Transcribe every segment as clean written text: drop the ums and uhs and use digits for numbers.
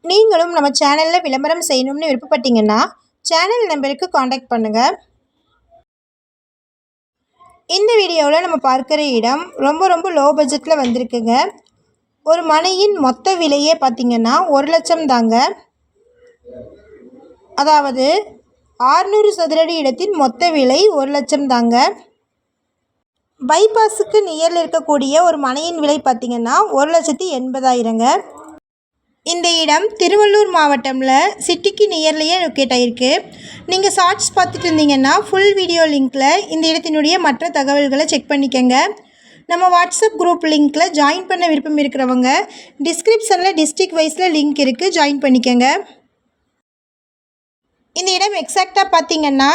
நீங்களும் நம்ம சேனலில் விளம்பரம் செய்யணும்னு விருப்பப்பட்டீங்கன்னா சேனல் நம்பருக்கு காண்டாக்ட் பண்ணுங்கள். இந்த வீடியோவில் நம்ம பார்க்குற இடம் ரொம்ப லோ பட்ஜெட்டில் வந்திருக்குங்க. ஒரு மனையின் மொத்த விலையே பார்த்திங்கன்னா 1,00,000 தாங்க. அதாவது 600 சதுரடி இடத்தின் மொத்த விலை 1,00,000 தாங்க. பைபாஸுக்கு நியரில் இருக்கக்கூடிய ஒரு மனையின் விலை பார்த்திங்கன்னா 1,80,000ங்க. இந்த இடம் திருவள்ளூர் மாவட்டமில் சிட்டிக்கு நியர்லேயே லொக்கேட் ஆகிருக்கு. நீங்கள் ஷார்ட்ஸ் பார்த்துட்டு இருந்தீங்கன்னா ஃபுல் வீடியோ லிங்க்கில் இந்த இடத்தினுடைய மற்ற தகவல்களை செக் பண்ணிக்கோங்க. நம்ம வாட்ஸ்அப் குரூப் லிங்க்கில் ஜாயின் பண்ண விருப்பம் இருக்கிறவங்க டிஸ்கிரிப்ஷனில் டிஸ்ட்ரிக்ட் வைஸில் லிங்க் இருக்குது, ஜாயின் பண்ணிக்கோங்க. இந்த இடம் எக்ஸாக்டாக பார்த்திங்கன்னா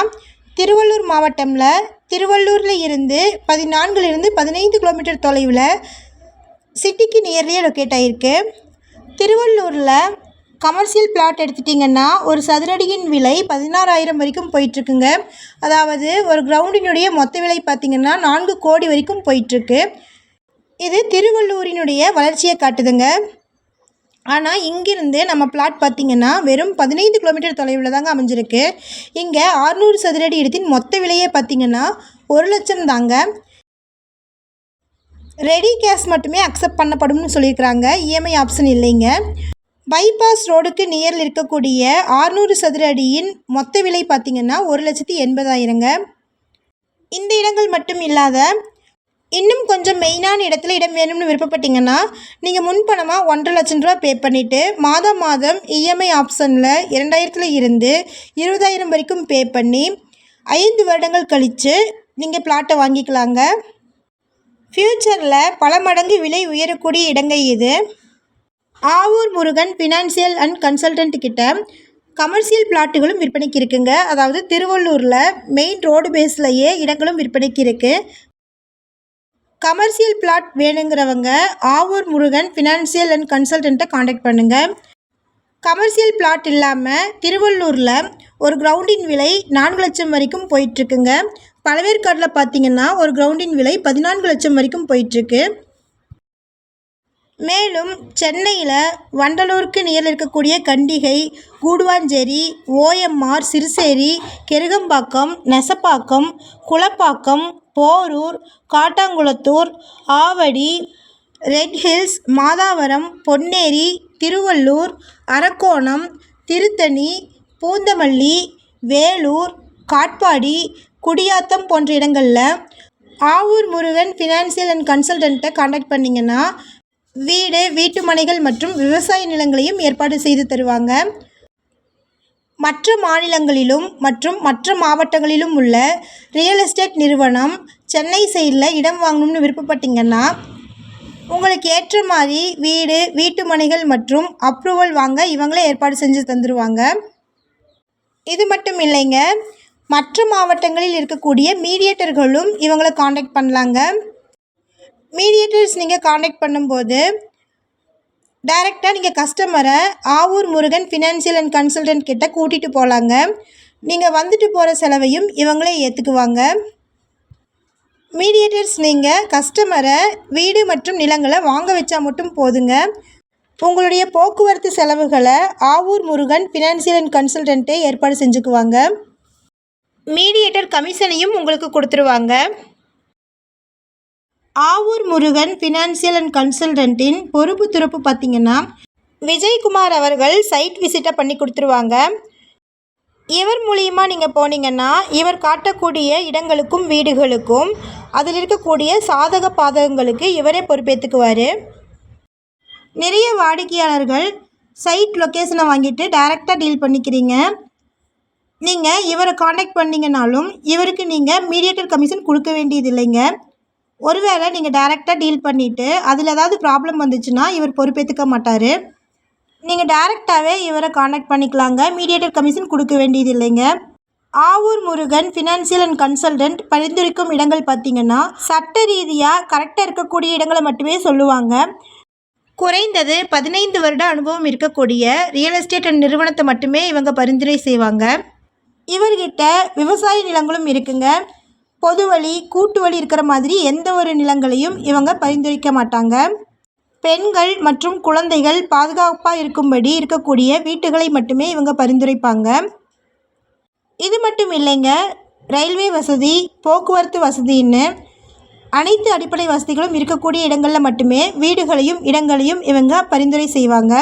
திருவள்ளூர் மாவட்டமில் திருவள்ளூரில் இருந்து 14-15 கிலோமீட்டர் தொலைவில் சிட்டிக்கு நியர்லேயே லொக்கேட் ஆகிருக்கு. திருவள்ளூரில் கமர்ஷியல் பிளாட் எடுத்துட்டிங்கன்னா ஒரு சதுரடியின் விலை 16,000 வரைக்கும் போயிட்டுருக்குங்க. அதாவது ஒரு கிரவுண்டினுடைய மொத்த விலை பார்த்திங்கன்னா 4 கோடி வரைக்கும் போயிட்டுருக்கு. இது திருவள்ளூரினுடைய வளர்ச்சியை காட்டுதுங்க. ஆனால் இங்கிருந்து நம்ம பிளாட் பார்த்திங்கன்னா வெறும் 15 கிலோமீட்டர் தொலைவில் தாங்க அமைஞ்சிருக்கு. இங்கே 600 சதுரடி இடத்தின் மொத்த விலையே பார்த்திங்கன்னா 1,00,000 தாங்க. ரெடி கேஷ் மட்டுமே அக்செப்ட் பண்ணப்படும்னு சொல்லியிருக்கிறாங்க, இஎம்ஐ ஆப்ஷன் இல்லைங்க. பைபாஸ் ரோடுக்கு நியரில் இருக்கக்கூடிய 600 சதுர அடியின் மொத்த விலை பார்த்திங்கன்னா 1,80,000ங்க. இந்த இடங்கள் மட்டும் இல்லாத இன்னும் கொஞ்சம் மெயினான இடத்துல இடம் வேணும்னு விருப்பப்பட்டீங்கன்னா நீங்கள் முன்பணமாக 1,50,000 ரூபா பே பண்ணிவிட்டு மாதம் இஎம்ஐ ஆப்ஷனில் 2,000 இருந்து 20,000 வரைக்கும் பே பண்ணி 5 வருடங்கள் கழித்து நீங்கள் பிளாட்டை வாங்கிக்கலாங்க. ஃப்யூச்சரில் பல மடங்கு விலை உயரக்கூடிய இடங்க இது. Avur Murugan financial and consultant கிட்ட கமர்ஷியல் பிளாட்டுகளும் விற்பனைக்கு இருக்குங்க. அதாவது திருவள்ளூரில் மெயின் ரோடு பேஸ்லையே இடங்களும் விற்பனைக்கு இருக்குது. கமர்ஷியல் பிளாட் வேணுங்கிறவங்க ஆவூர் முருகன் ஃபினான்சியல் அண்ட் கன்சல்டண்ட்டை காண்டாக்ட் பண்ணுங்கள். கமர்ஷியல் பிளாட் இல்லாமல் திருவள்ளூரில் ஒரு கிரவுண்டின் விலை 4 லட்சம் வரைக்கும் போயிட்டுருக்குங்க. பழவேற்காடில் பார்த்திங்கன்னா ஒரு கிரவுண்டின் விலை 14 லட்சம் வரைக்கும் போயிட்டுருக்கு. மேலும் சென்னையில் வண்டலூருக்கு நியரில் இருக்கக்கூடிய Kandigai, Guduvanchery, OMR, Siruseri, Kerugambakkam, Nesapakkam, Kulappakkam, Porur, Kattankulathur, Avadi, red hills, Madhavaram, Ponneri, Tiruvallur, Arakkonam, Tiruttani, Poonamallee, Vellore, Katpadi, Gudiyatham போன்ற இடங்களில் ஆவூர் முருகன் ஃபினான்சியல் அண்ட் கன்சல்டண்ட்டை காண்டாக்ட் பண்ணிங்கன்னா வீடு, வீட்டு மனைகள் மற்றும் விவசாய நிலங்களையும் ஏற்பாடு செய்து தருவாங்க. மற்ற மாநிலங்களிலும் மற்றும் மற்ற மாவட்டங்களிலும் உள்ள ரியல் எஸ்டேட் நிறுவனம் சென்னை சைடில் இடம் வாங்கணும்னு விருப்பப்பட்டீங்கன்னா உங்களுக்கு ஏற்ற மாதிரி வீடு, வீட்டு மனைகள் மற்றும் அப்ரூவல் வாங்க இவங்களே ஏற்பாடு செஞ்சு தந்துடுவாங்க. இது மட்டும் இல்லைங்க, மற்ற மாவட்டங்களில் இருக்கக்கூடிய மீடியேட்டர்களும் இவங்களை காண்டாக்ட் பண்ணலாங்க. மீடியேட்டர்ஸ் நீங்கள் காண்டாக்ட் பண்ணும்போது டைரெக்டாக நீங்கள் கஸ்டமரை Avur Murugan financial and consultant கிட்ட கூட்டிகிட்டு போகலாங்க. நீங்கள் வந்துட்டு போகிற செலவையும் இவங்களே ஏற்றுக்குவாங்க. மீடியேட்டர்ஸ் நீங்கள் கஸ்டமரை வீடு மற்றும் நிலங்களை வாங்க வச்சா மட்டும் போதுங்க. உங்களுடைய போக்குவரத்து செலவுகளை ஆவூர் முருகன் ஃபினான்சியல் அண்ட் கன்சல்டன்ட்டே ஏற்பாடு செஞ்சுக்குவாங்க. மீடியேட்டர் கமிஷனையும் உங்களுக்கு கொடுத்துருவாங்க. ஆவூர் முருகன் ஃபினான்சியல் அண்ட் கன்சல்டன்ட்டின் பொறுப்பு துறப்பு பார்த்திங்கன்னா விஜயகுமார் அவர்கள் சைட் விசிட்டை பண்ணி கொடுத்துருவாங்க. இவர் மூலியமாக நீங்கள் போனீங்கன்னா இவர் காட்டக்கூடிய இடங்களுக்கும் வீடுகளுக்கும் அதில் இருக்கக்கூடிய சாதக பாதகங்களுக்கு இவரே பொறுப்பேற்றுக்குவார். நிறைய வாடிக்கையாளர்கள் சைட் லொக்கேஷனை வாங்கிட்டு டைரெக்டாக டீல் பண்ணிக்கிறீங்க. நீங்கள் இவரை காண்டாக்ட் பண்ணிங்கனாலும் இவருக்கு நீங்கள் மீடியேட்டர் கமிஷன் கொடுக்க வேண்டியது இல்லைங்க. ஒருவேளை நீங்கள் டைரெக்டாக டீல் பண்ணிவிட்டு அதில் ஏதாவது ப்ராப்ளம் வந்துச்சுன்னா இவர் பொறுப்பேற்றுக்க மாட்டார். நீங்கள் டைரெக்டாகவே இவரை காண்டாக்ட் பண்ணிக்கலாங்க, மீடியேட்டர் கமிஷன் கொடுக்க வேண்டியது இல்லைங்க. Avur Murugan financial and consultant பரிந்துரைக்கும் இடங்கள் பார்த்திங்கன்னா சட்ட ரீதியாக கரெக்டாக இருக்கக்கூடிய இடங்களை மட்டுமே சொல்லுவாங்க. குறைந்தது 15 வருட அனுபவம் இருக்கக்கூடிய ரியல் எஸ்டேட் அண்ட் நிறுவனத்தை மட்டுமே இவங்க பரிந்துரை செய்வாங்க. இவர்கிட்ட விவசாய நிலங்களும் இருக்குங்க. பொது வழி, கூட்டு வழி இருக்கிற மாதிரி எந்த ஒரு நிலங்களையும் இவங்க பரிந்துரைக்க மாட்டாங்க. பெண்கள் மற்றும் குழந்தைகள் பாதுகாப்பாக இருக்கும்படி இருக்கக்கூடிய வீட்டுகளை மட்டுமே இவங்க பரிந்துரைப்பாங்க. இது மட்டும் இல்லைங்க, ரயில்வே வசதி, போக்குவரத்து வசதின்னு அனைத்து அடிப்படை வசதிகளும் இருக்கக்கூடிய இடங்களில் மட்டுமே வீடுகளையும் இடங்களையும் இவங்க பரிந்துரை செய்வாங்க.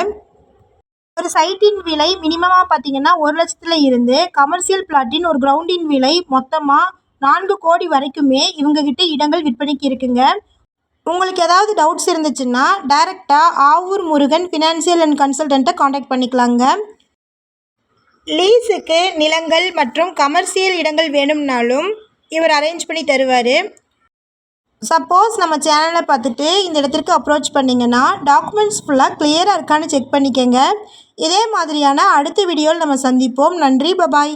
ஒரு சைட்டின் விலை மினிமமாக பார்த்தீங்கன்னா 1,00,000 இருந்து கமர்ஷியல் பிளாட்டின் ஒரு கிரவுண்டின் விலை மொத்தமாக 4 கோடி வரைக்குமே இவங்ககிட்ட இடங்கள் விற்பனைக்கு இருக்குங்க. உங்களுக்கு ஏதாவது டவுட்ஸ் இருந்துச்சுன்னா டைரெக்டாக ஆவூர் முருகன் ஃபினான்சியல் அண்ட் கன்சல்டண்ட்டை காண்டாக்ட் பண்ணிக்கலாங்க. லீஸுக்கு நிலங்கள் மற்றும் கமர்ஷியல் இடங்கள் வேணும்னாலும் இவர் அரேஞ்ச் பண்ணி தருவார். சப்போஸ் நம்ம சேனலை பார்த்துட்டு இந்த இடத்திற்கு அப்ரோச் பண்ணிங்கன்னா டாக்குமெண்ட்ஸ் ஃபுல்லாக கிளியராக இருக்கான்னு செக் பண்ணிக்கோங்க. இதே மாதிரியான அடுத்த வீடியோவில் நம்ம சந்திப்போம். நன்றி, பபாய்.